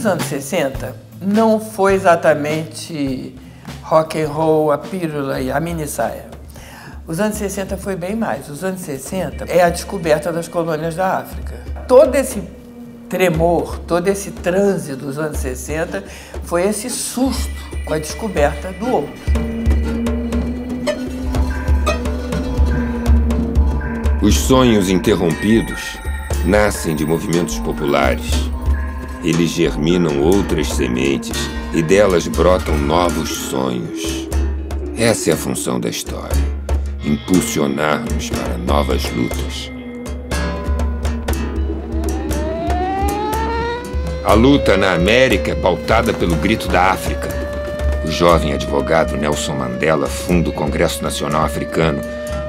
Os anos 60 não foi exatamente rock and roll, a pílula e a mini saia. Os anos 60 foi bem mais. Os anos 60 é a descoberta das colônias da África. Todo esse tremor, todo esse transe dos anos 60 foi esse susto com a descoberta do outro. Os sonhos interrompidos nascem de movimentos populares. Eles germinam outras sementes e delas brotam novos sonhos. Essa é a função da história, impulsionar-nos para novas lutas. A luta na América é pautada pelo grito da África. O jovem advogado Nelson Mandela funda o Congresso Nacional Africano.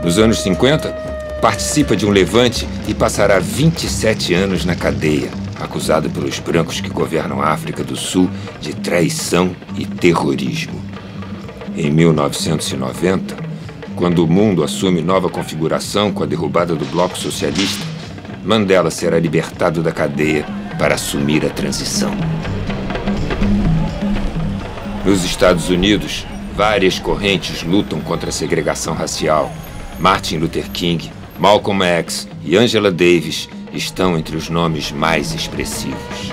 Nos anos 50, participa de um levante e passará 27 anos na cadeia, acusado pelos brancos que governam a África do Sul de traição e terrorismo. Em 1990, quando o mundo assume nova configuração com a derrubada do Bloco Socialista, Mandela será libertado da cadeia para assumir a transição. Nos Estados Unidos, várias correntes lutam contra a segregação racial. Martin Luther King, Malcolm X e Angela Davis estão entre os nomes mais expressivos.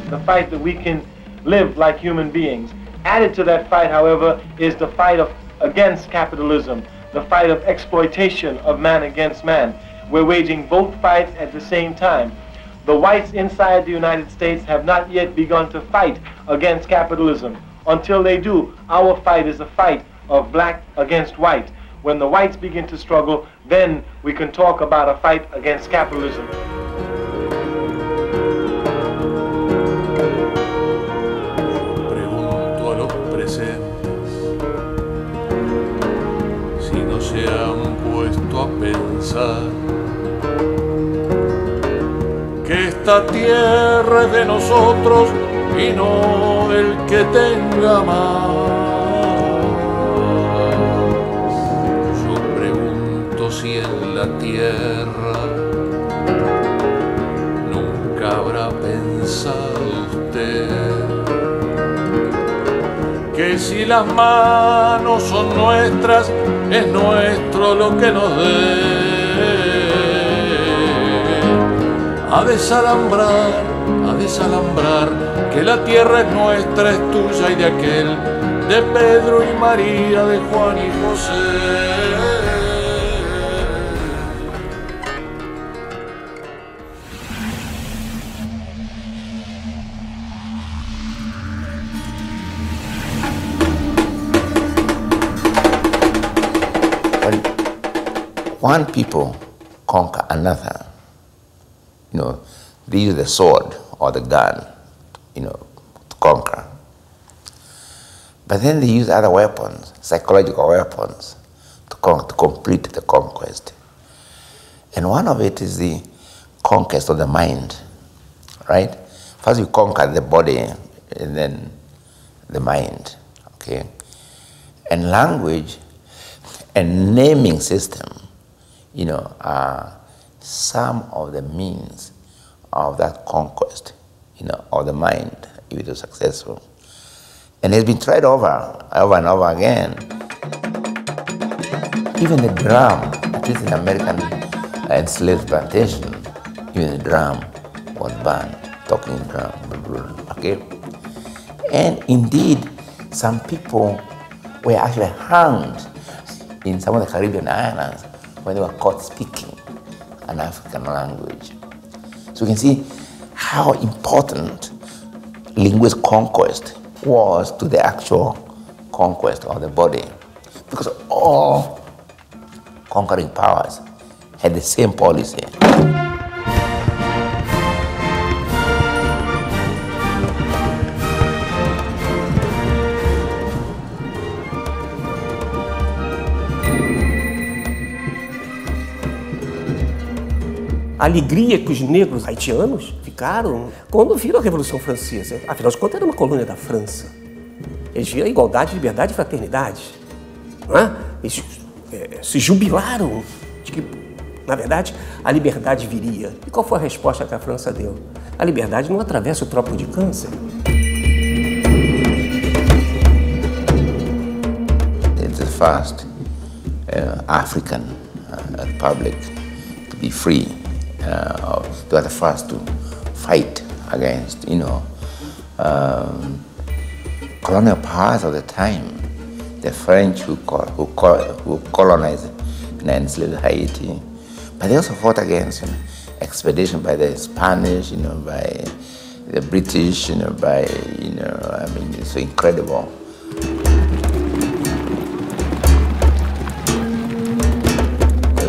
The fight that we can live like human beings. Added to that fight, however, is the fight against capitalism, the fight of exploitation of man against man. We're waging both fights at the same time. The whites inside the United States have not yet begun to fight against capitalism. Until they do, our fight is a fight of black against white. When the whites begin to struggle, then we can talk about a fight against capitalism. Pregunto a los presentes si no se han puesto a pensar que esta tierra es de nosotros y no del que tenga más. Si en la tierra nunca habrá pensado usted que si las manos son nuestras, es nuestro lo que nos dé. A desalambrar, que la tierra es nuestra, es tuya y de aquel, de Pedro y María, de Juan y José. One people conquer another, they use the sword or the gun, to conquer. But then they use other weapons, psychological weapons, to complete the conquest. And one of it is the conquest of the mind, right? First you conquer the body and then the mind, okay? And language and naming system, are some of the means of that conquest, of the mind, if it is successful. And it's been tried over and over again. Even the drum, at least in American enslaved plantation, even the drum was banned, talking drum, okay? And indeed, some people were actually hanged in some of the Caribbean islands when they were caught speaking an African language. So you can see how important linguistic conquest was to the actual conquest of the body. Because all conquering powers had the same policy. A alegria que os negros haitianos ficaram quando viram a Revolução Francesa. Afinal de contas, era uma colônia da França. Eles viram a igualdade, liberdade e fraternidade. Não é? Eles se jubilaram de que Na verdade, a liberdade viria. E qual foi a resposta que a França deu? A liberdade não atravessa o trópico de Câncer. It's the first African republic to be free. They were the first to fight against, colonial powers of the time. The French who colonized and enslaved Haiti. But they also fought against expedition by the Spanish, by the British, it's so incredible.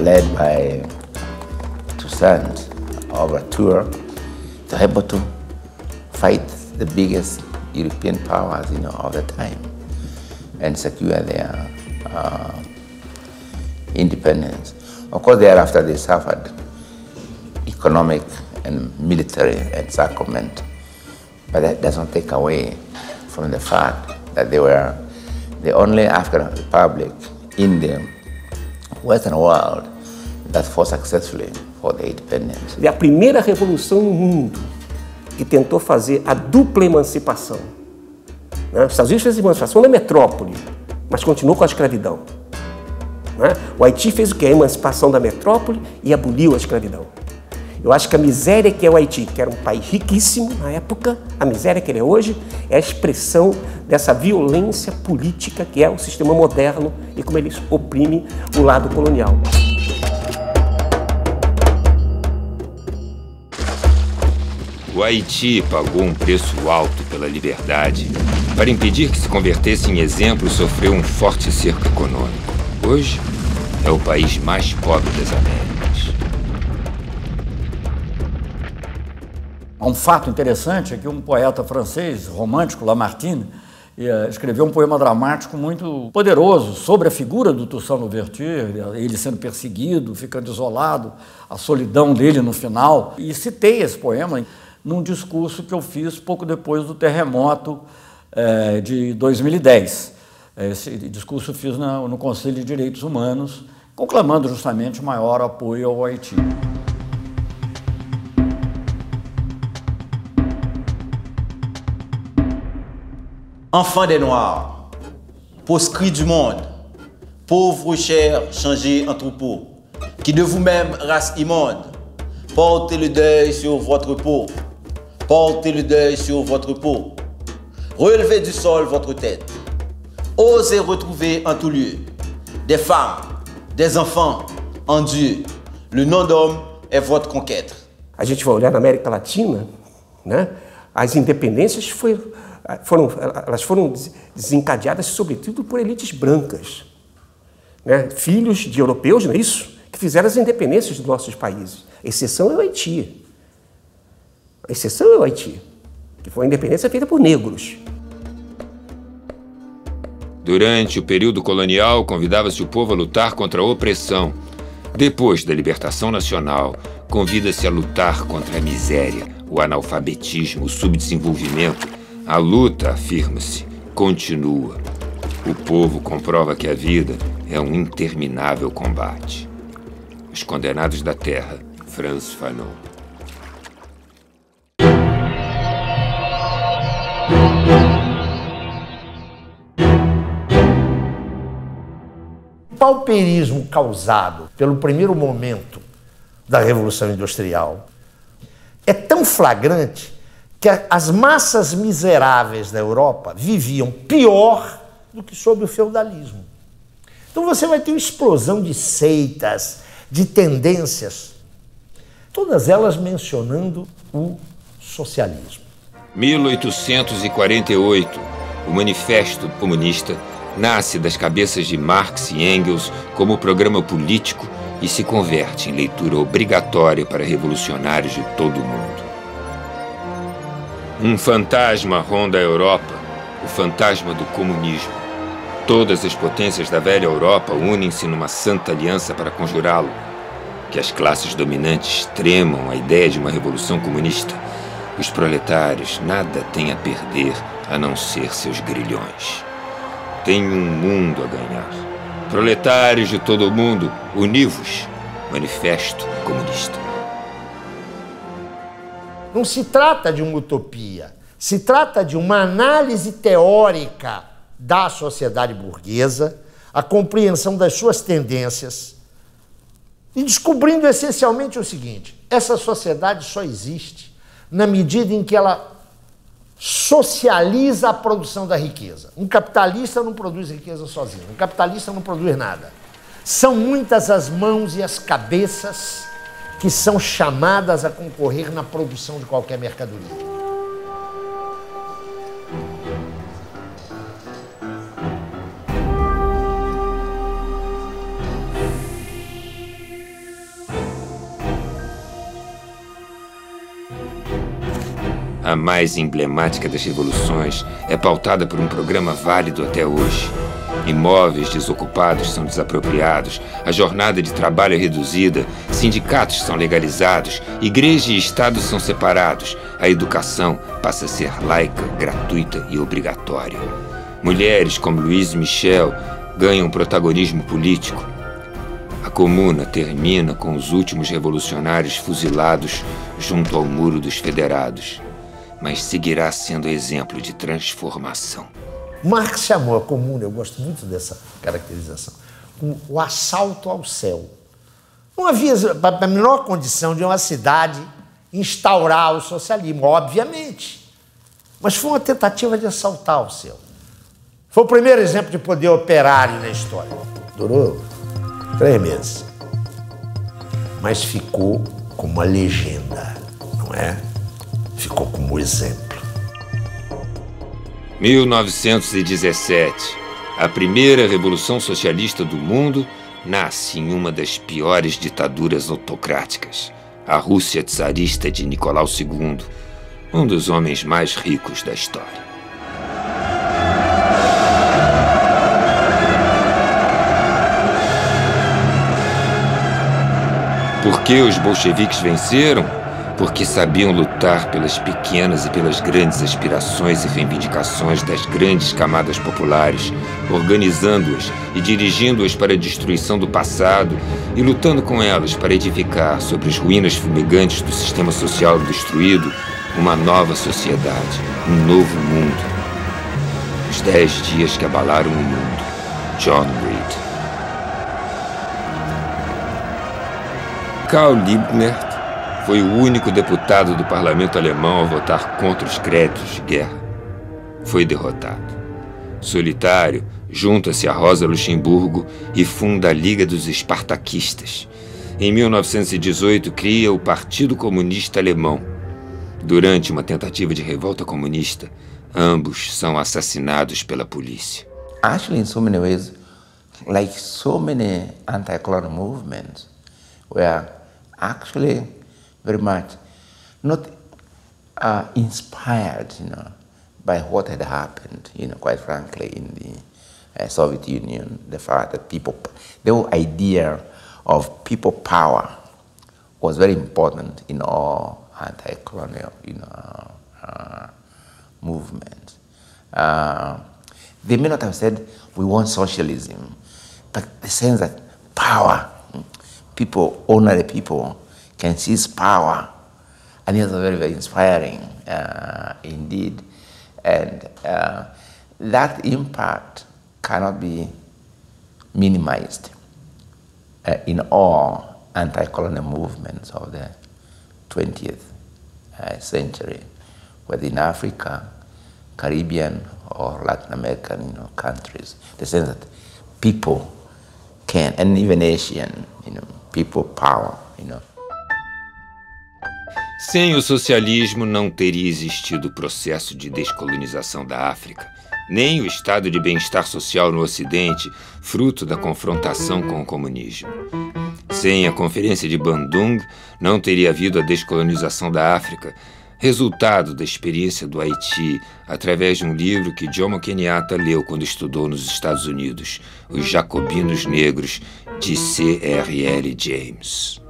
Led by Toussaint Louverture, they were able to fight the biggest European powers, of the time and secure their independence. Of course, thereafter they suffered economic and military encirclement, but that doesn't take away from the fact that they were the only African republic in the Western world that fought successfully for their independence. É a primeira revolução no mundo que tentou fazer a dupla emancipação. Os Estados Unidos fez a emancipação na metrópole, mas continuou com a escravidão. O Haiti fez o quê? A emancipação da metrópole e aboliu a escravidão. Eu acho que a miséria que é o Haiti, que era um país riquíssimo na época, a miséria que ele é hoje, é a expressão dessa violência política que é o sistema moderno e como ele oprime o lado colonial. O Haiti pagou um preço alto pela liberdade. Para impedir que se convertesse em exemplo, sofreu um forte cerco econômico. Hoje, é o país mais pobre das Américas. Um fato interessante é que um poeta francês, romântico, Lamartine, escreveu um poema dramático muito poderoso sobre a figura do Toussaint Louverture, ele sendo perseguido, ficando isolado, a solidão dele no final. E citei esse poema num discurso que eu fiz pouco depois do terremoto de 2010. Esse discurso eu fiz no Conselho de Direitos Humanos, conclamando justamente maior apoio ao Haiti. Enfants des Noirs, proscrits du monde, pauvres chers changés en troupeaux, qui de vous-même, race immonde, portez le deuil sur votre peau, portez le deuil sur votre peau, relevez du sol votre tête, osez retrouver en tout lieu des femmes, des enfants en Dieu, le nom d'homme est votre conquête. A gente vai olhar na América Latina, as independências foram desencadeadas sobretudo por elites brancas, filhos de europeus, não é isso? Que fizeram as independências dos nossos países. A exceção é o Haiti. A exceção é o Haiti, que foi a independência feita por negros. Durante o período colonial, convidava-se o povo a lutar contra a opressão. Depois da libertação nacional, convida-se a lutar contra a miséria, o analfabetismo, o subdesenvolvimento. A luta, afirma-se, continua. O povo comprova que a vida é um interminável combate. Os Condenados da Terra, Frantz Fanon. O pauperismo causado pelo primeiro momento da Revolução Industrial é tão flagrante que as massas miseráveis da Europa viviam pior do que sob o feudalismo. Então você vai ter uma explosão de seitas, de tendências, todas elas mencionando o socialismo. 1848, o Manifesto Comunista nasce das cabeças de Marx e Engels como programa político e se converte em leitura obrigatória para revolucionários de todo o mundo. Um fantasma ronda a Europa, o fantasma do comunismo. Todas as potências da velha Europa unem-se numa santa aliança para conjurá-lo. Que as classes dominantes tremam a ideia de uma revolução comunista. Os proletários nada têm a perder a não ser seus grilhões. Tem um mundo a ganhar. Proletários de todo o mundo, uni-vos. Manifesto Comunista. Não se trata de uma utopia, se trata de uma análise teórica da sociedade burguesa, a compreensão das suas tendências e descobrindo essencialmente o seguinte: essa sociedade só existe na medida em que ela socializa a produção da riqueza. Um capitalista não produz riqueza sozinho, um capitalista não produz nada. São muitas as mãos e as cabeças que são chamadas a concorrer na produção de qualquer mercadoria. A mais emblemática das revoluções é pautada por um programa válido até hoje. Imóveis desocupados são desapropriados, a jornada de trabalho é reduzida, sindicatos são legalizados, igreja e Estado são separados, a educação passa a ser laica, gratuita e obrigatória. Mulheres como Louise Michel ganham protagonismo político. A Comuna termina com os últimos revolucionários fuzilados junto ao Muro dos Federados, mas seguirá sendo exemplo de transformação. Marx chamou a Comuna, eu gosto muito dessa caracterização, como o assalto ao céu. Não havia a menor condição de uma cidade instaurar o socialismo, obviamente, mas foi uma tentativa de assaltar o céu. Foi o primeiro exemplo de poder operário na história. Durou 3 meses, mas ficou como uma legenda, não é? Ficou como exemplo. 1917. A primeira revolução socialista do mundo nasce em uma das piores ditaduras autocráticas, a Rússia czarista de Nicolau II, um dos homens mais ricos da história. Por que os bolcheviques venceram? Porque sabiam lutar pelas pequenas e pelas grandes aspirações e reivindicações das grandes camadas populares, organizando-as e dirigindo-as para a destruição do passado e lutando com elas para edificar, sobre as ruínas fumegantes do sistema social destruído, uma nova sociedade, um novo mundo. Os 10 dias que abalaram o mundo. John Reed. Karl Liebknecht foi o único deputado do parlamento alemão a votar contra os créditos de guerra. Foi derrotado. Solitário, junta-se a Rosa Luxemburgo e funda a Liga dos Espartaquistas. Em 1918, cria o Partido Comunista Alemão. Durante uma tentativa de revolta comunista, ambos são assassinados pela polícia. Actually, in so many ways, like so many anti-colonial movements, were actually very much not inspired, by what had happened, quite frankly, in the Soviet Union. The fact that the whole idea of people power was very important in all anti-colonial, movements. They may not have said, we want socialism, but the sense that power, people, ordinary people, can seize power, and it was very, very inspiring indeed. And that impact cannot be minimized in all anti-colonial movements of the 20th century, whether in Africa, Caribbean, or Latin American countries. The sense that people can, and even Asian, people power, Sem o socialismo não teria existido o processo de descolonização da África, nem o estado de bem-estar social no Ocidente, fruto da confrontação com o comunismo. Sem a Conferência de Bandung, não teria havido a descolonização da África, resultado da experiência do Haiti, através de um livro que Jomo Kenyatta leu quando estudou nos Estados Unidos, Os Jacobinos Negros, de C.R.L. James.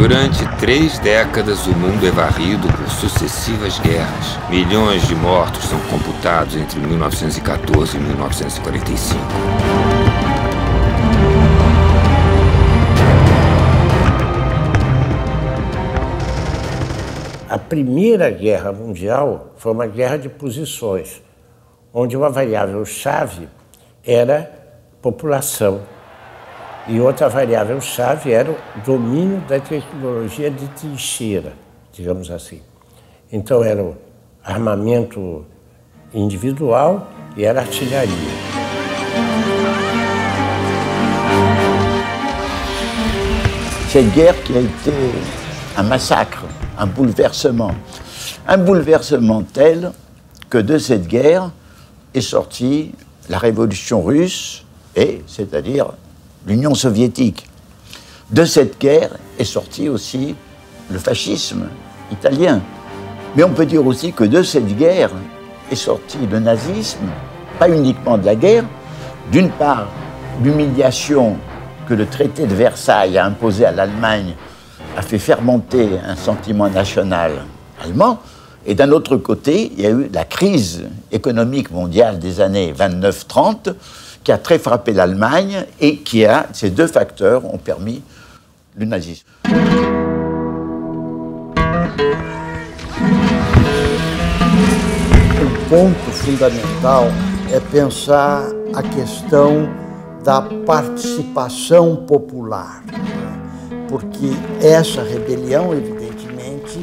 Durante 3 décadas, o mundo é varrido por sucessivas guerras. Milhões de mortos são computados entre 1914 e 1945. A Primeira Guerra Mundial foi uma guerra de posições, onde uma variável-chave era população e outra variável-chave era o domínio da tecnologia de trincheira, digamos assim. Então era o armamento individual e era artilharia. Cette guerre qui a été un massacre, un bouleversement tel que de cette guerre est sortie la révolution russe, c'est-à-dire l'Union soviétique. De cette guerre est sorti aussi le fascisme italien. Mais on peut dire aussi que de cette guerre est sorti le nazisme, pas uniquement de la guerre, d'une part l'humiliation que le traité de Versailles a imposé à l'Allemagne a fait fermenter un sentiment national allemand, et d'un autre côté, il y a eu la crise économique mondiale des années 29-30 qui a très frappé l'Allemagne et ces deux facteurs ont permis le nazisme. Um ponto fundamental é pensar a questão da participação popular, porque essa rebelião, evidentemente,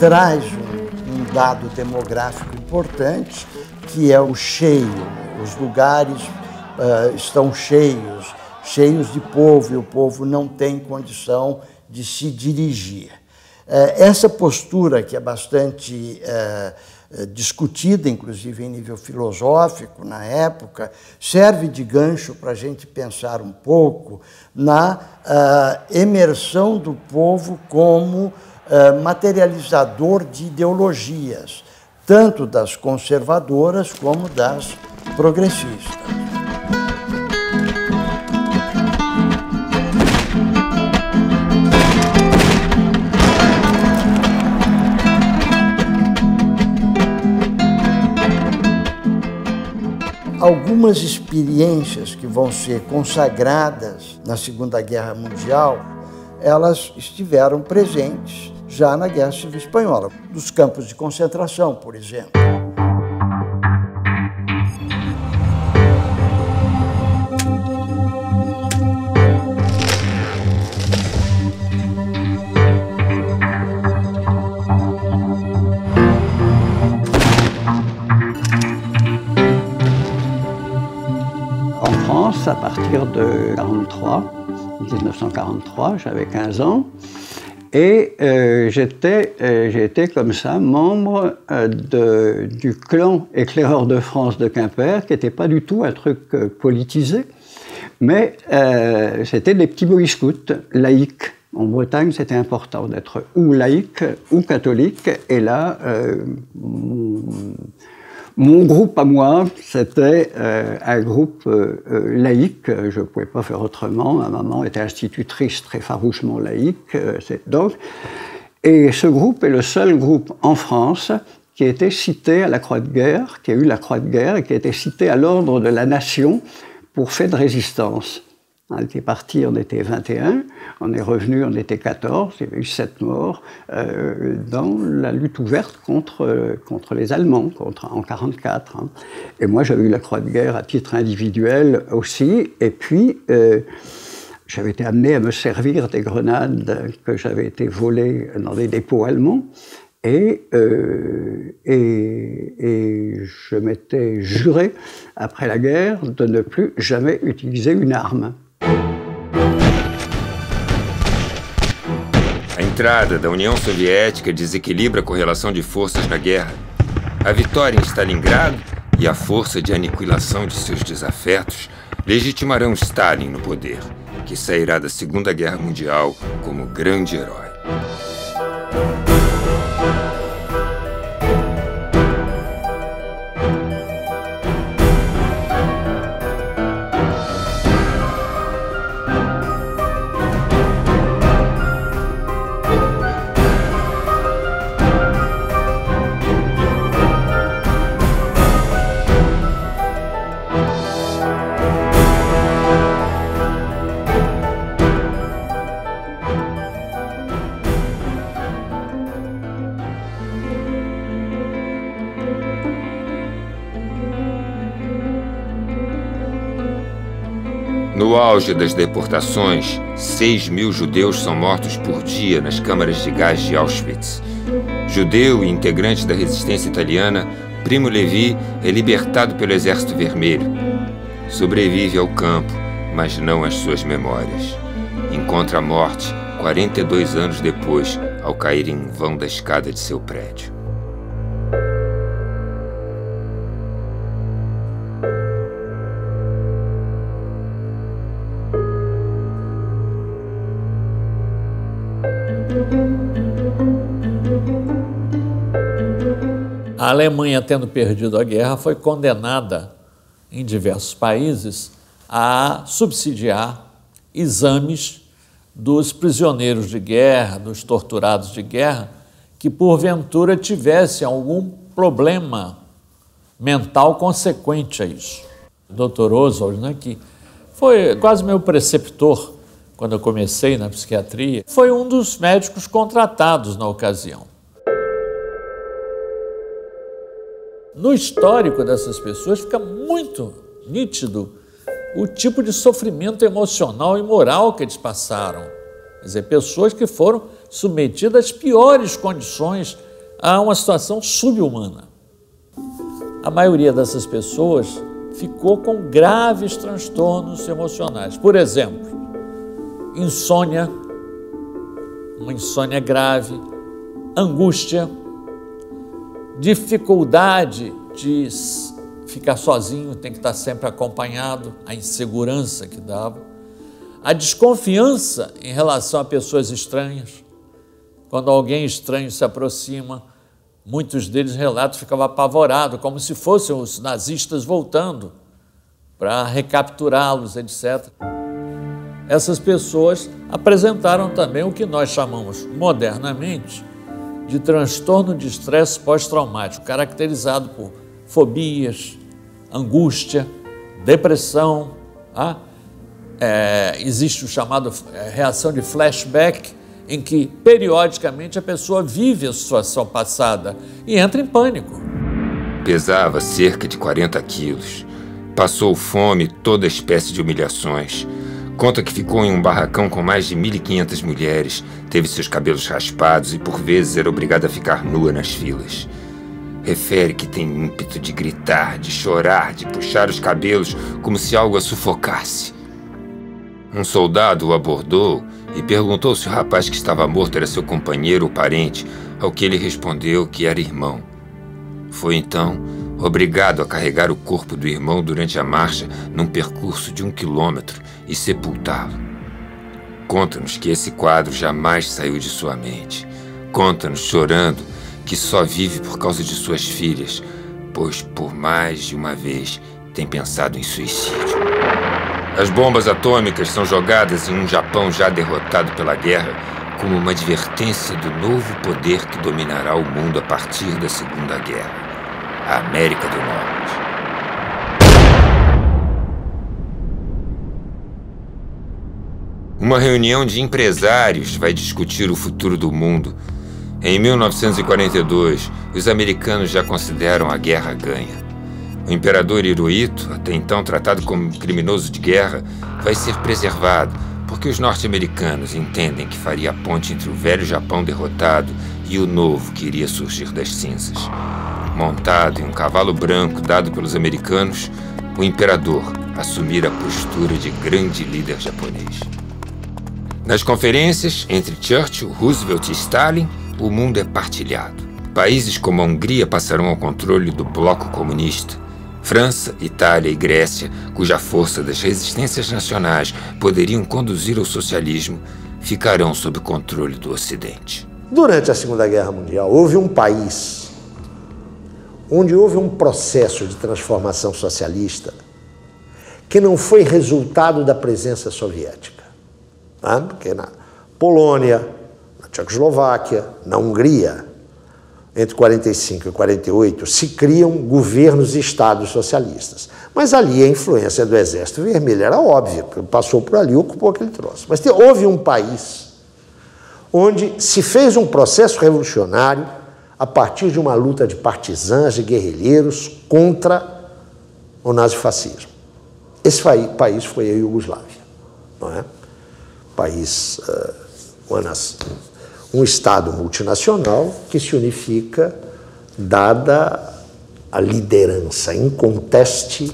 traz um dado demográfico importante, que é o cheio. Os lugares estão cheios de povo, e o povo não tem condição de se dirigir. Essa postura, que é bastante discutida, inclusive em nível filosófico na época, serve de gancho para a gente pensar um pouco na emersão do povo como materializador de ideologias, tanto das conservadoras como das progressistas. Algumas experiências que vão ser consagradas na Segunda Guerra Mundial, elas estiveram presentes já na Guerra Civil Espanhola, dos campos de concentração, por exemplo. À partir de 1943, j'avais 15 ans, et j'étais comme ça membre du clan éclaireur de France de Quimper, qui n'était pas du tout un truc politisé, mais c'était des petits boy scouts laïcs. En Bretagne, c'était important d'être ou laïque ou catholique, et là, mon groupe à moi, c'était un groupe laïque, je ne pouvais pas faire autrement, ma maman était institutrice très farouchement laïque, et ce groupe est le seul groupe en France qui a été cité à la Croix de Guerre, qui a eu la Croix de Guerre et qui a été cité à l'ordre de la Nation pour fait de résistance. On était parti, on était 21, on est revenu, on était 14, il y avait eu 7 morts dans la lutte ouverte contre les Allemands, en 1944. Hein. Et moi, j'avais eu la Croix de Guerre à titre individuel aussi, et puis j'avais été amené à me servir des grenades que j'avais été volées dans des dépôts allemands, et je m'étais juré, après la guerre, de ne plus jamais utiliser une arme. A entrada da União Soviética desequilibra a correlação de forças na guerra. A vitória em Stalingrado e a força de aniquilação de seus desafetos legitimarão Stalin no poder, que sairá da Segunda Guerra Mundial como grande herói. No auge das deportações, 6.000 judeus são mortos por dia nas câmaras de gás de Auschwitz. Judeu e integrante da resistência italiana, Primo Levi é libertado pelo Exército Vermelho. Sobrevive ao campo, mas não às suas memórias. Encontra a morte 42 anos depois, ao cair em vão da escada de seu prédio. A Alemanha, tendo perdido a guerra, foi condenada em diversos países a subsidiar exames dos prisioneiros de guerra, dos torturados de guerra, que porventura tivessem algum problema mental consequente a isso. O Dr. Oswald, né, que foi quase meu preceptor quando eu comecei na psiquiatria, foi um dos médicos contratados na ocasião. No histórico dessas pessoas fica muito nítido o tipo de sofrimento emocional e moral que eles passaram. Quer dizer, pessoas que foram submetidas às piores condições a uma situação subhumana. A maioria dessas pessoas ficou com graves transtornos emocionais. Por exemplo, insônia, uma insônia grave, angústia, dificuldade de ficar sozinho, tem que estar sempre acompanhado, a insegurança que dava, a desconfiança em relação a pessoas estranhas. Quando alguém estranho se aproxima, muitos deles relatam que ficavam apavorados, como se fossem os nazistas voltando para recapturá-los, etc. Essas pessoas apresentaram também o que nós chamamos modernamente de transtorno de estresse pós-traumático, caracterizado por fobias, angústia, depressão. Existe o chamado reação de flashback, em que periodicamente a pessoa vive a situação passada e entra em pânico. Pesava cerca de 40 quilos. Passou fome e toda espécie de humilhações. Conta que ficou em um barracão com mais de 1.500 mulheres, teve seus cabelos raspados e por vezes era obrigada a ficar nua nas filas. Refere que tem ímpeto de gritar, de chorar, de puxar os cabelos como se algo a sufocasse. Um soldado o abordou e perguntou se o rapaz que estava morto era seu companheiro ou parente, ao que ele respondeu que era irmão. Foi então obrigado a carregar o corpo do irmão durante a marcha num percurso de 1 quilômetro e sepultá-lo. Conta-nos que esse quadro jamais saiu de sua mente. Conta-nos, chorando, que só vive por causa de suas filhas, pois por mais de uma vez tem pensado em suicídio. As bombas atômicas são jogadas em um Japão já derrotado pela guerra como uma advertência do novo poder que dominará o mundo a partir da Segunda Guerra. A América do Norte. Uma reunião de empresários vai discutir o futuro do mundo. Em 1942, os americanos já consideram a guerra ganha. O imperador Hirohito, até então tratado como criminoso de guerra, vai ser preservado, porque os norte-americanos entendem que faria a ponte entre o velho Japão derrotado e o novo que iria surgir das cinzas. Montado em um cavalo branco dado pelos americanos, o imperador assumira a postura de grande líder japonês. Nas conferências entre Churchill, Roosevelt e Stalin, o mundo é partilhado. Países como a Hungria passarão ao controle do bloco comunista. França, Itália e Grécia, cuja força das resistências nacionais poderiam conduzir ao socialismo, ficarão sob controle do Ocidente. Durante a Segunda Guerra Mundial, houve um país onde houve um processo de transformação socialista que não foi resultado da presença soviética. Porque na Polônia, na Tchecoslováquia, na Hungria, entre 45 e 48, se criam governos e estados socialistas. Mas ali a influência do Exército Vermelho era óbvia, passou por ali e ocupou aquele troço. Mas houve um país onde se fez um processo revolucionário a partir de uma luta de partisãs, de guerrilheiros contra o nazifascismo. Esse país foi a Iugoslávia, não é? País, um Estado multinacional que se unifica dada a liderança inconteste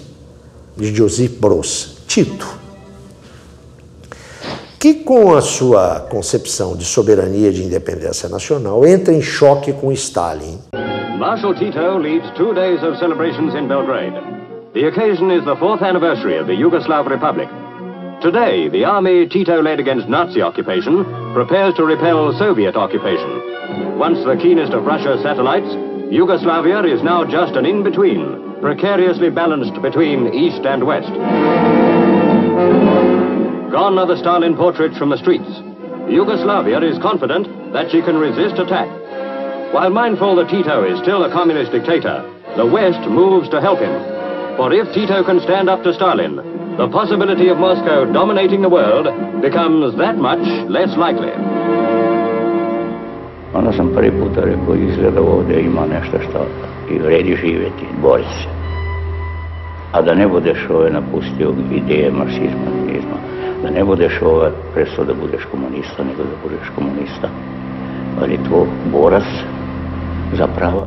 de Josip Broz Tito, que com a sua concepção de soberania e de independência nacional entra em choque com Stalin. Marshal Tito leads 2 days of celebrations in Belgrade. The occasion is the 4th anniversary of the Yugoslav Republic. Today, the army Tito led against Nazi occupation prepares to repel Soviet occupation. Once the keenest of Russia's satellites, Yugoslavia is now just an in-between, precariously balanced between East and West. Gone are the Stalin portraits from the streets. Yugoslavia is confident that she can resist attack. While mindful that Tito is still a communist dictator, the West moves to help him. For if Tito can stand up to Stalin, the possibility of Moscow dominating the world becomes that much less likely. Onda sam prvi puta rekao, izgleda ovdje ima nešto što i vredi živjeti, bori se. A da ne budeš napustio ideje marksizma, da ne budeš prestao da budeš komunista, nego da budeš komunista. Ali to borac za prava.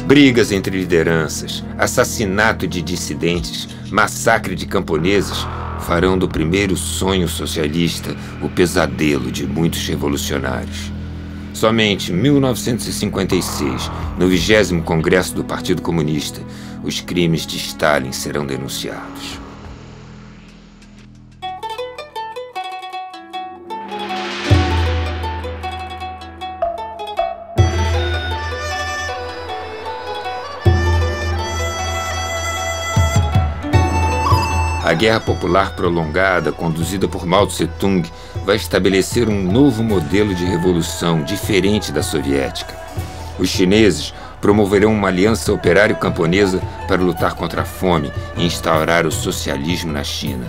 Brigas entre lideranças, assassinato de dissidentes, massacre de camponeses farão do primeiro sonho socialista o pesadelo de muitos revolucionários. Somente em 1956, no 20º Congresso do Partido Comunista, os crimes de Stalin serão denunciados. A Guerra Popular prolongada, conduzida por Mao Tse-tung, vai estabelecer um novo modelo de revolução diferente da soviética. Os chineses promoverão uma aliança operário-camponesa para lutar contra a fome e instaurar o socialismo na China.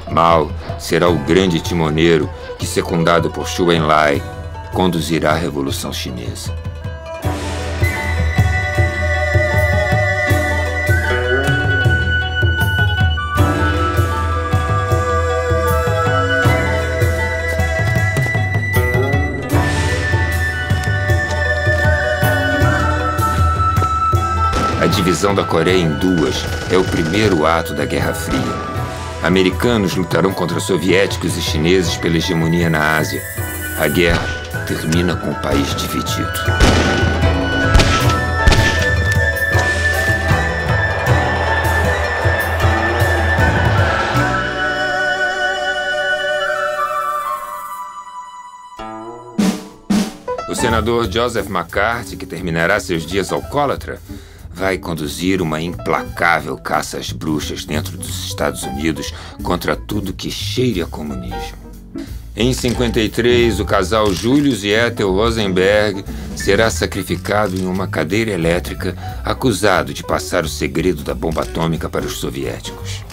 Mao será o grande timoneiro que, secundado por Zhou Enlai, conduzirá a Revolução Chinesa. A divisão da Coreia em duas é o primeiro ato da Guerra Fria. Americanos lutarão contra soviéticos e chineses pela hegemonia na Ásia. A guerra termina com o país dividido. O senador Joseph McCarthy, que terminará seus dias alcoólatra, vai conduzir uma implacável caça às bruxas dentro dos Estados Unidos contra tudo que cheire a comunismo. Em 53, o casal Julius e Ethel Rosenberg será sacrificado em uma cadeira elétrica, acusado de passar o segredo da bomba atômica para os soviéticos.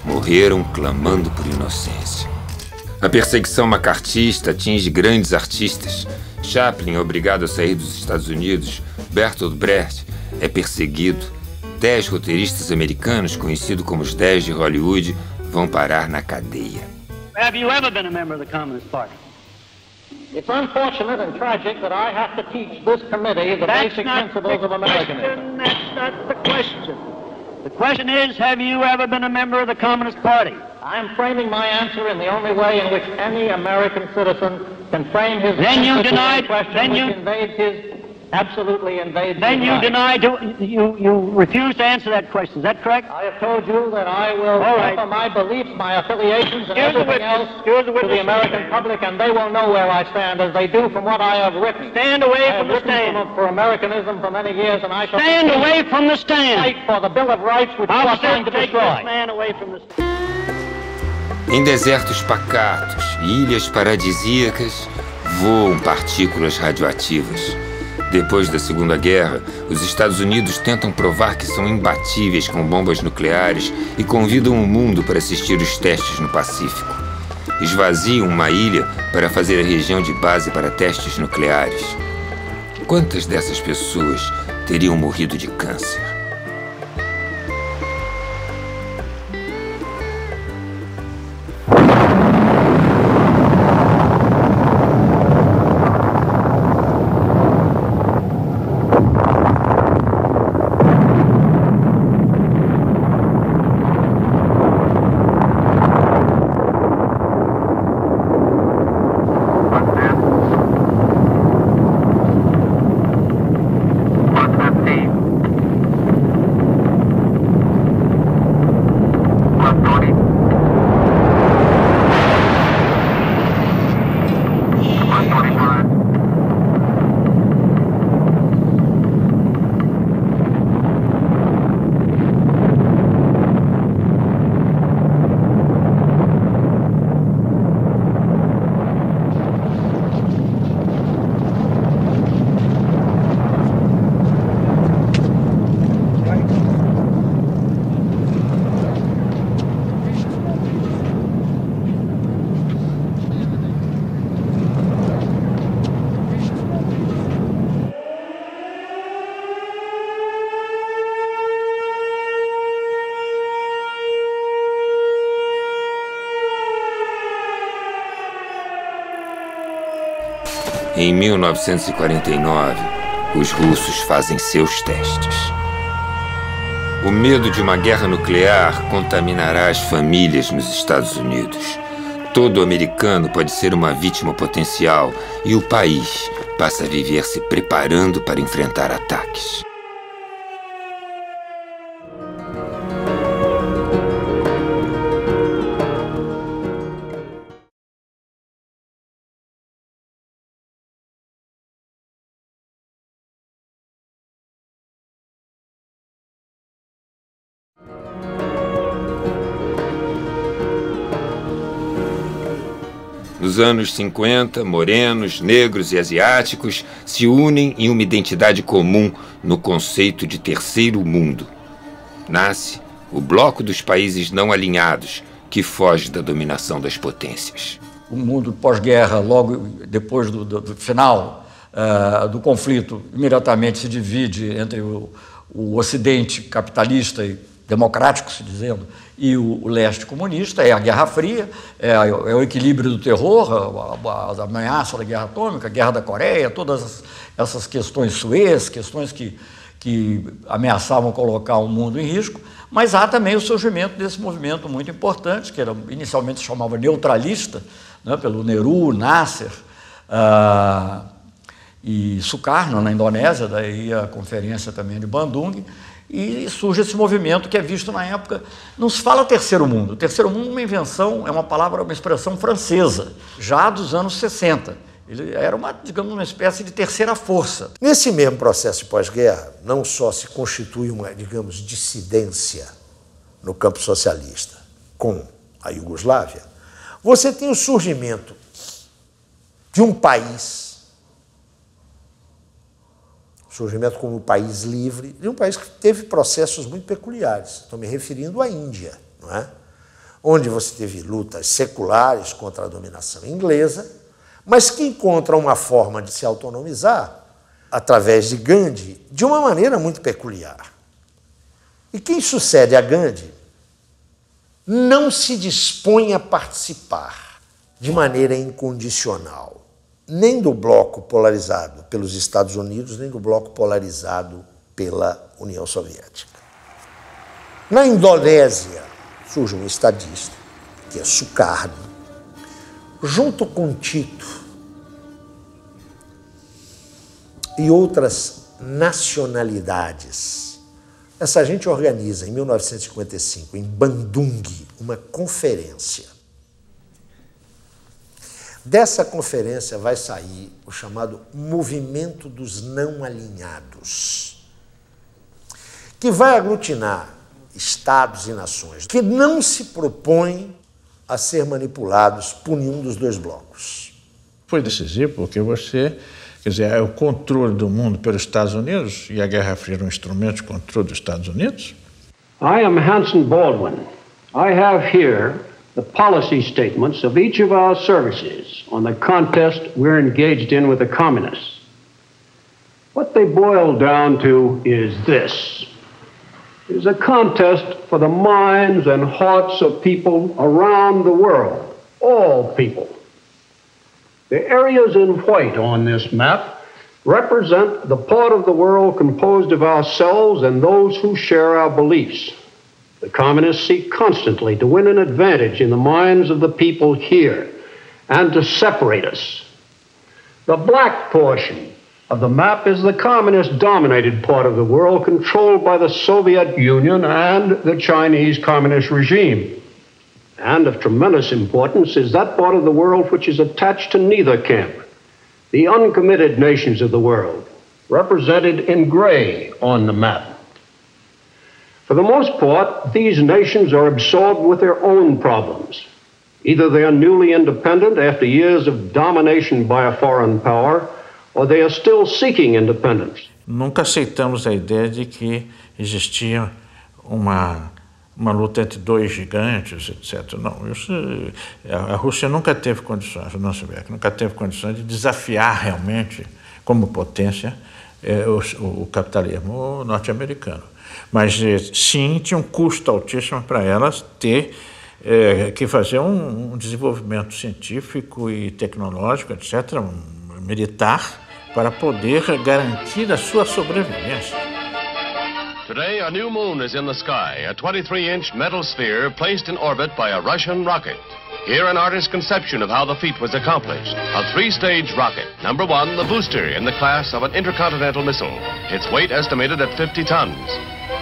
Morreram clamando por inocência. A perseguição macartista atinge grandes artistas. Chaplin é obrigado a sair dos Estados Unidos. Bertolt Brecht é perseguido. 10 roteiristas americanos, conhecidos como os 10 de Hollywood, vão parar na cadeia. Have you ever been a member of the Communist Party? It's unfortunate and tragic that I have to teach this committee the basic principles of Americanism. That's not the question. The question is, have you ever been a member of the Communist Party? I'm framing my answer in the only way in which any American citizen can frame his then you answer denied, to a question then you, which invades his, absolutely invades then his you right. denied, you refuse to answer that question. Is that correct? I have told you that I will offer my beliefs, my affiliations, and Here's the everything witness. else Here's the to witness. the American public, and they will know where I stand, as they do from what I have written. Stand away I have from the written stand. for Americanism for many years, and I shall Stand continue away from the stand. to fight for the Bill of Rights, which you I'll are trying to still take destroy. this man away from the stand. Em desertos pacatos e ilhas paradisíacas, voam partículas radioativas. Depois da Segunda Guerra, os Estados Unidos tentam provar que são imbatíveis com bombas nucleares e convidam o mundo para assistir os testes no Pacífico. Esvaziam uma ilha para fazer a região de base para testes nucleares. quantas dessas pessoas teriam morrido de câncer? Em 1949, os russos fazem seus testes. O medo de uma guerra nuclear contaminará as famílias nos Estados Unidos. Todo americano pode ser uma vítima potencial e o país passa a viver se preparando para enfrentar ataques. Nos anos 50, morenos, negros e asiáticos se unem em uma identidade comum no conceito de terceiro mundo. Nasce o Bloco dos Países Não Alinhados, que foge da dominação das potências. O mundo pós-guerra, logo depois do final do conflito, imediatamente se divide entre o Ocidente capitalista e democrático, se dizendo, e o leste comunista. É a Guerra Fria, é o equilíbrio do terror, a ameaça da guerra atômica, a Guerra da Coreia, todas essas questões Suez, questões que ameaçavam colocar o mundo em risco, mas há também o surgimento desse movimento muito importante, que inicialmente se chamava neutralista, né, pelo Nehru, Nasser e Sukarno, na Indonésia, daí a conferência também de Bandung. E surge esse movimento que é visto na época. Não se fala terceiro mundo. O terceiro mundo é uma invenção, é uma palavra, uma expressão francesa, já dos anos 60. Ele era digamos, uma espécie de terceira força. Nesse mesmo processo de pós-guerra, não só se constitui uma, digamos, dissidência no campo socialista com a Iugoslávia, você tem o surgimento de um país, surgimento como um país livre, de um país que teve processos muito peculiares. Estou me referindo à Índia, não é? Onde você teve lutas seculares contra a dominação inglesa, mas que encontra uma forma de se autonomizar, através de Gandhi, de uma maneira muito peculiar. E quem sucede a Gandhi não se dispõe a participar de maneira incondicional, nem do bloco polarizado pelos Estados Unidos, nem do bloco polarizado pela União Soviética. Na Indonésia, surge um estadista, que é Sukarno, junto com Tito e outras nacionalidades. Essa gente organiza, em 1955, em Bandung, uma conferência. Dessa conferência vai sair o chamado Movimento dos Não Alinhados, que vai aglutinar estados e nações que não se propõem a ser manipulados por nenhum dos dois blocos. Foi decisivo porque você, quer dizer, é o controle do mundo pelos Estados Unidos, e a Guerra Fria era um instrumento de controle dos Estados Unidos. I am Hanson Baldwin. I have here the policy statements of each of our services on the contest we're engaged in with the communists. What they boil down to is this. It is a contest for the minds and hearts of people around the world, all people. The areas in white on this map represent the part of the world composed of ourselves and those who share our beliefs. The communists seek constantly to win an advantage in the minds of the people here and to separate us. The black portion of the map is the communist-dominated part of the world controlled by the Soviet Union and the Chinese Communist regime. And of tremendous importance is that part of the world which is attached to neither camp, the uncommitted nations of the world, represented in gray on the map. For the most part, these nations are absorbed with their own problems. Either they are newly independent after years of domination by a foreign power, or they are still seeking independence. Nunca aceitamos a ideia de que existia uma luta entre dois gigantes, etc. Não, a Rússia nunca teve condições, a União Soviética nunca teve condições de desafiar realmente, como potência, o capitalismo norte-americano. Mas sim, tinha um custo altíssimo para elas ter que fazer um desenvolvimento científico e tecnológico, etc., militar, para poder garantir a sua sobrevivência. Today, a new moon is in the sky, a 23-inch metal sphere placed in orbit by a Russian rocket. Here, an artist's conception of how the feat was accomplished. A three-stage rocket. Number one, the booster in the class of an intercontinental missile. Its weight estimated at 50 tons.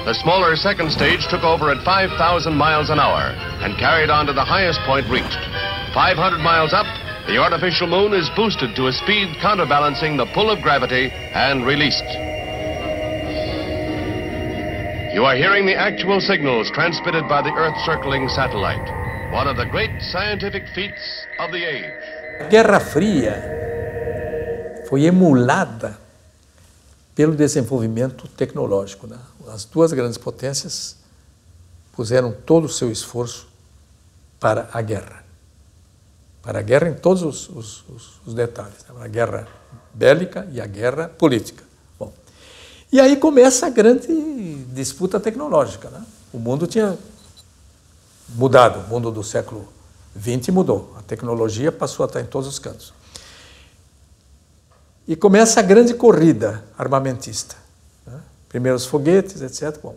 The smaller second stage took over at 5,000 miles an hour and carried on to the highest point reached. 500 miles up, the artificial moon is boosted to a speed counterbalancing the pull of gravity and released. You are hearing the actual signals transmitted by the Earth-circling satellite, one of the great scientific feats of the age. A Guerra Fria foi emulada pelo desenvolvimento tecnológico, né? As duas grandes potências puseram todo o seu esforço para a guerra. Para a guerra em todos os detalhes, né? A guerra bélica e a guerra política. Bom, e aí começa a grande disputa tecnológica, né? O mundo tinha mudado, o mundo do século XX mudou, a tecnologia passou a estar em todos os cantos. E começa a grande corrida armamentista, né? Primeiros foguetes, etc. Bom,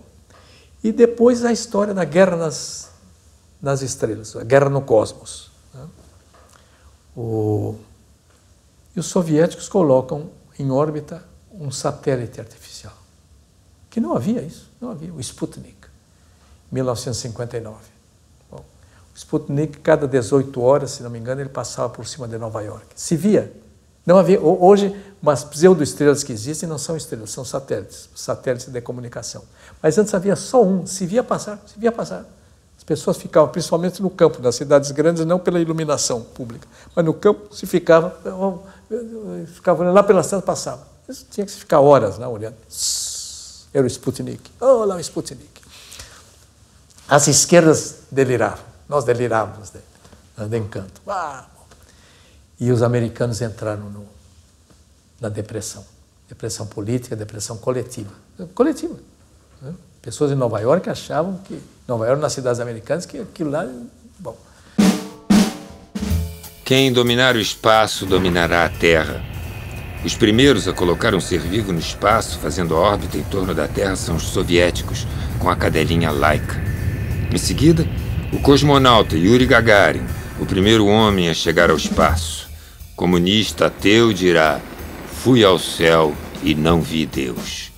e depois a história da guerra nas estrelas, a guerra no cosmos, né? E os soviéticos colocam em órbita um satélite artificial, que não havia isso, não havia, o Sputnik, 1959. Bom, o Sputnik, cada 18 horas, se não me engano, ele passava por cima de Nova York. Se via, não havia, hoje, umas pseudo-estrelas que existem não são estrelas, são satélites de comunicação. Mas antes havia só um, se via passar. As pessoas ficavam, principalmente no campo, nas cidades grandes, não pela iluminação pública, mas no campo se ficava olhando lá pelas estradas, passava. Isso tinha que ficar horas lá olhando. Era o Sputnik. Oh, lá o Sputnik. As esquerdas deliravam, nós delirávamos de encanto. E os americanos entraram na depressão. Depressão política, depressão coletiva. Coletiva. Né? Pessoas em Nova York achavam que, Nova York, nas cidades americanas, que aquilo lá, bom. Quem dominar o espaço dominará a Terra. Os primeiros a colocar um ser vivo no espaço, fazendo órbita em torno da Terra, são os soviéticos, com a cadelinha Laika. Em seguida, o cosmonauta Yuri Gagarin, o primeiro homem a chegar ao espaço. Comunista ateu dirá: fui ao céu e não vi Deus.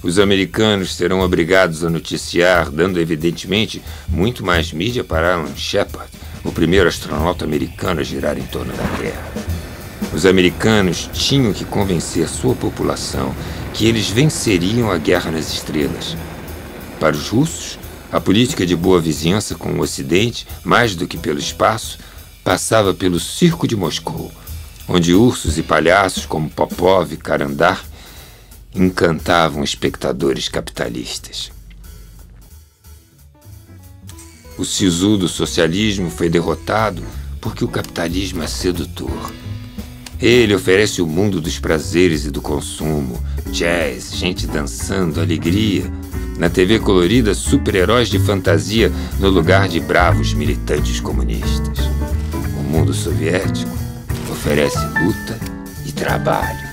Os americanos serão obrigados a noticiar, dando evidentemente muito mais mídia para Alan Shepard, o primeiro astronauta americano a girar em torno da Terra. Os americanos tinham que convencer sua população que eles venceriam a guerra nas estrelas. Para os russos, a política de boa vizinhança com o Ocidente, mais do que pelo espaço, passava pelo circo de Moscou, onde ursos e palhaços como Popov e Karandar encantavam espectadores capitalistas. O sisudo socialismo foi derrotado porque o capitalismo é sedutor. Ele oferece o mundo dos prazeres e do consumo, jazz, gente dançando, alegria. Na TV colorida, super-heróis de fantasia no lugar de bravos militantes comunistas. O mundo soviético oferece luta e trabalho.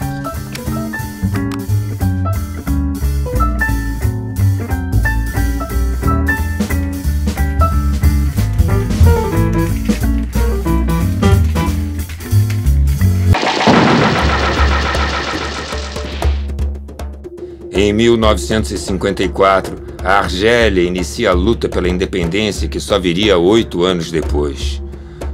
Em 1954, a Argélia inicia a luta pela independência que só viria 8 anos depois.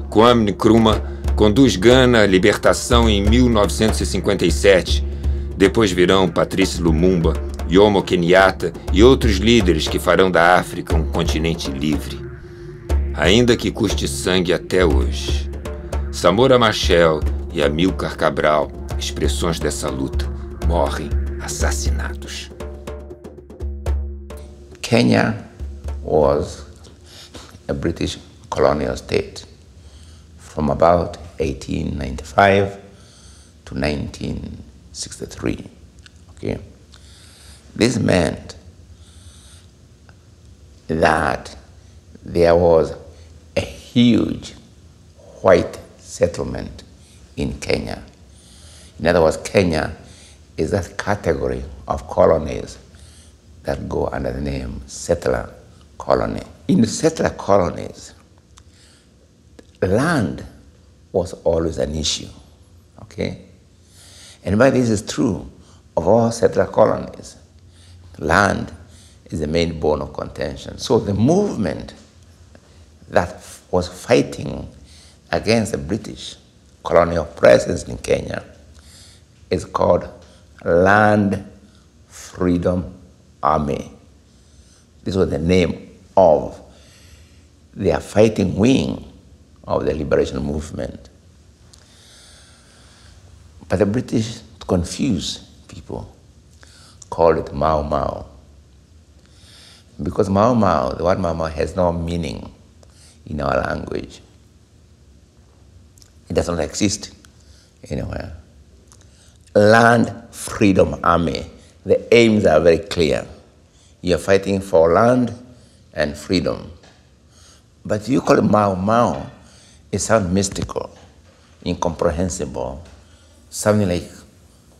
Kwame Nkrumah conduz Gana à libertação em 1957. Depois virão Patrice Lumumba, Jomo Kenyatta e outros líderes que farão da África um continente livre. Ainda que custe sangue até hoje. Samora Machel e Amílcar Cabral, expressões dessa luta, morrem assassinados. Kenya was a British colonial state from about 1895 to 1963. Okay? This meant that there was a huge white settlement in Kenya. In other words, Kenya is that category of colonies that go under the name settler colony. In the settler colonies, land was always an issue, okay? And by this is true of all settler colonies. Land is the main bone of contention. So the movement that was fighting against the British colonial presence in Kenya is called Land Freedom Army. This was the name of their fighting wing of the liberation movement. But the British, to confuse people, called it Mau Mau. Because Mau Mau, the word Mau Mau has no meaning in our language. It does not exist anywhere. Land Freedom Army. The aims are very clear. You're fighting for land and freedom. But you call it Mau Mau, it sounds mystical, incomprehensible, something like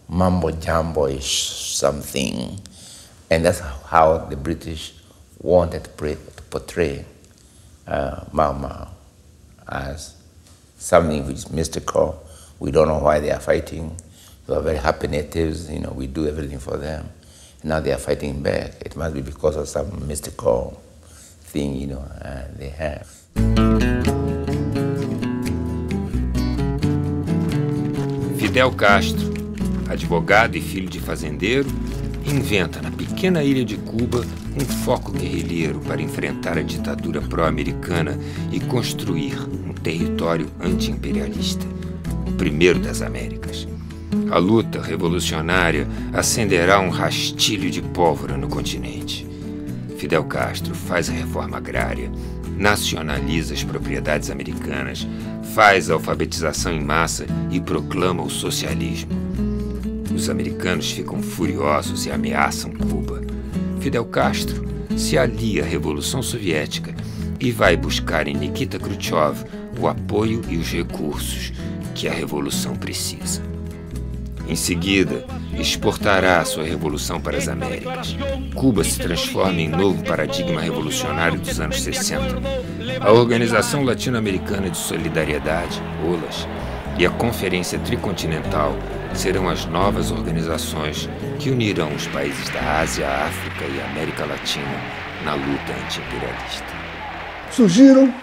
mumbo-jumbo-ish something. And that's how the British wanted to portray Mau Mau as something which is mystical. We don't know why they are fighting. They are very happy natives, you know, we do everything for them. And now they are fighting back. It must be because of some mystical thing, you know, they have. Fidel Castro, advogado e filho de fazendeiro, inventa na pequena ilha de Cuba um foco guerrilheiro para enfrentar a ditadura pró-americana e construir um território anti-imperialista, o primeiro das Américas. A luta revolucionária acenderá um rastilho de pólvora no continente. Fidel Castro faz a reforma agrária, nacionaliza as propriedades americanas, faz a alfabetização em massa e proclama o socialismo. Os americanos ficam furiosos e ameaçam Cuba. Fidel Castro se alia à Revolução Soviética e vai buscar em Nikita Khrushchev o apoio e os recursos que a revolução precisa. Em seguida, exportará sua revolução para as Américas. Cuba se transforma em novo paradigma revolucionário dos anos 60. A Organização Latino-Americana de Solidariedade, OLAS, e a Conferência Tricontinental serão as novas organizações que unirão os países da Ásia, África e América Latina na luta anti-imperialista. Surgiram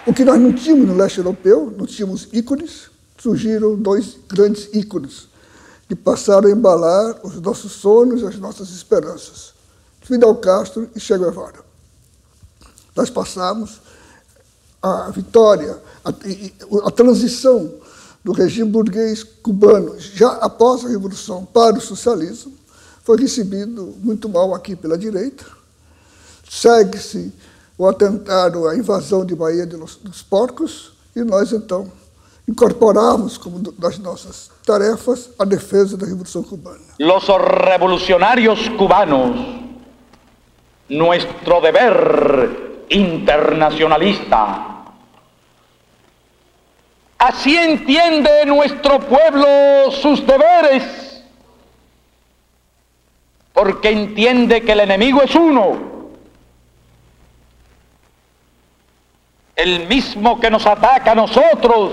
o que nós não tínhamos no leste europeu, não tínhamos ícones, surgiram dois grandes ícones que passaram a embalar os nossos sonhos e as nossas esperanças, Fidel Castro e Che Guevara. Nós passamos a vitória, a transição do regime burguês cubano, já após a Revolução, para o socialismo, foi recebido muito mal aqui pela direita. Segue-se o atentado, a invasão de Bahia dos Porcos, e nós, então, incorporarmos como das nossas tarefas a defesa da Revolução Cubana. Los revolucionarios cubanos, nuestro deber internacionalista. Así entiende nuestro pueblo sus deberes, porque entiende que el enemigo es uno, el mismo que nos ataca a nosotros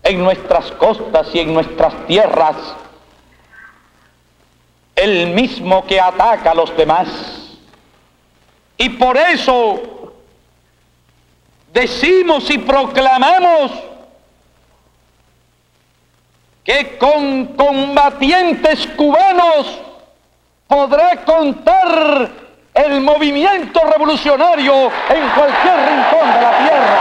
en nuestras costas y en nuestras tierras, el mismo que ataca a los demás. Y por eso decimos y proclamamos que con combatientes cubanos podrá contar el movimiento revolucionario en cualquier rincón de la tierra.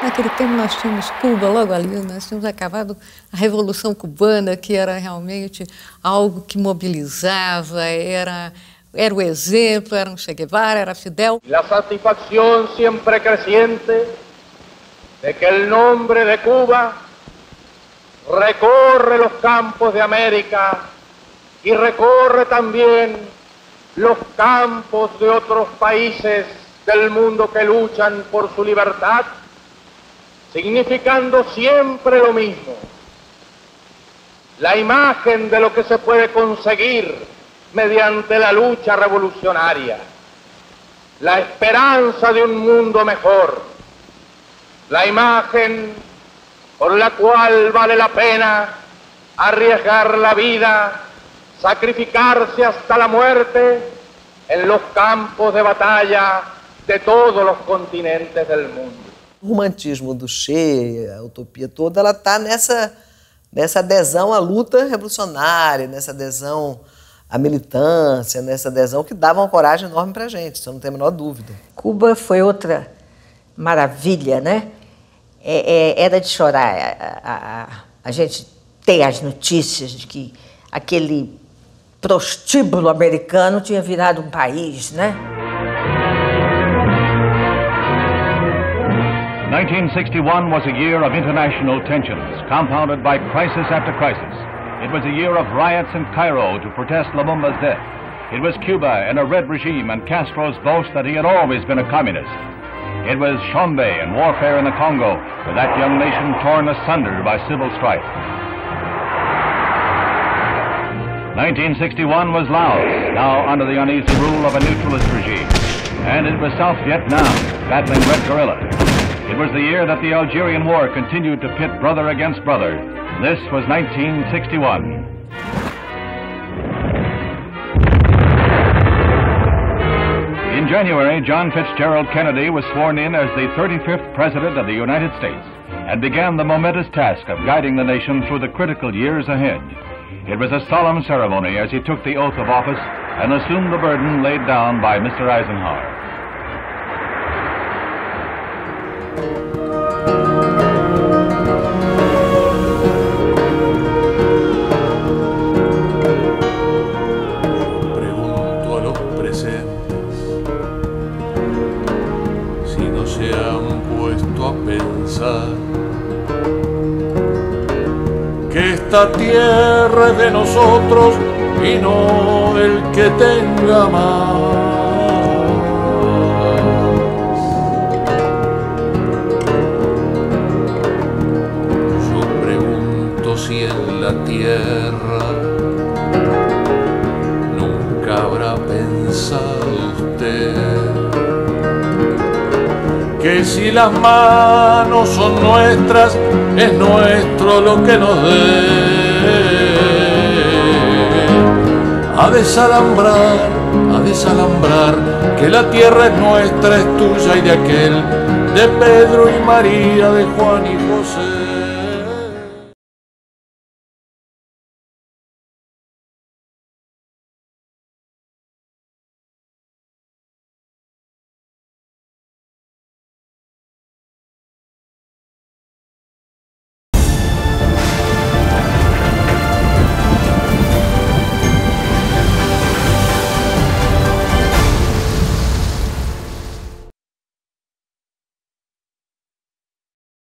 Naquele tempo nós tínhamos Cuba, logo ali, nós tínhamos acabado a Revolução Cubana, que era realmente algo que mobilizava, era o exemplo, era um Che Guevara, era Fidel. La satisfacción siempre creciente de que el nombre de Cuba recorre los campos de América y recorre también los campos de otros países del mundo que luchan por su libertad, significando siempre lo mismo, la imagen de lo que se puede conseguir mediante la lucha revolucionaria, la esperanza de un mundo mejor, la imagen por la cual vale la pena arriesgar la vida, sacrificarse hasta la muerte en los campos de batalla de todos los continentes del mundo. O romantismo do Che, a utopia toda, ela está nessa adesão à luta revolucionária, nessa adesão à militância, nessa adesão que dava uma coragem enorme para a gente, isso eu não tenho a menor dúvida. Cuba foi outra maravilha, né? Era de chorar. A gente tem as notícias de que aquele prostíbulo americano tinha virado um país, né? 1961 was a year of international tensions, compounded by crisis after crisis. It was a year of riots in Cairo to protest Lumumba's death. It was Cuba in a red regime and Castro's boast that he had always been a communist. It was Chombe and warfare in the Congo, with that young nation torn asunder by civil strife. 1961 was Laos, now under the uneasy rule of a neutralist regime. And it was South Vietnam, battling red guerrilla. It was the year that the Algerian War continued to pit brother against brother. This was 1961. In January, John Fitzgerald Kennedy was sworn in as the 35th President of the United States and began the momentous task of guiding the nation through the critical years ahead. It was a solemn ceremony as he took the oath of office and assumed the burden laid down by Mr. Eisenhower. Que esta tierra es de nosotros y no del que tenga más. Yo pregunto si en la tierra nunca habrá pensado usted que si las manos son nuestras, es nuestro lo que nos dé. A desalambrar, que la tierra es nuestra, es tuya y de aquel, de Pedro y María, de Juan y José.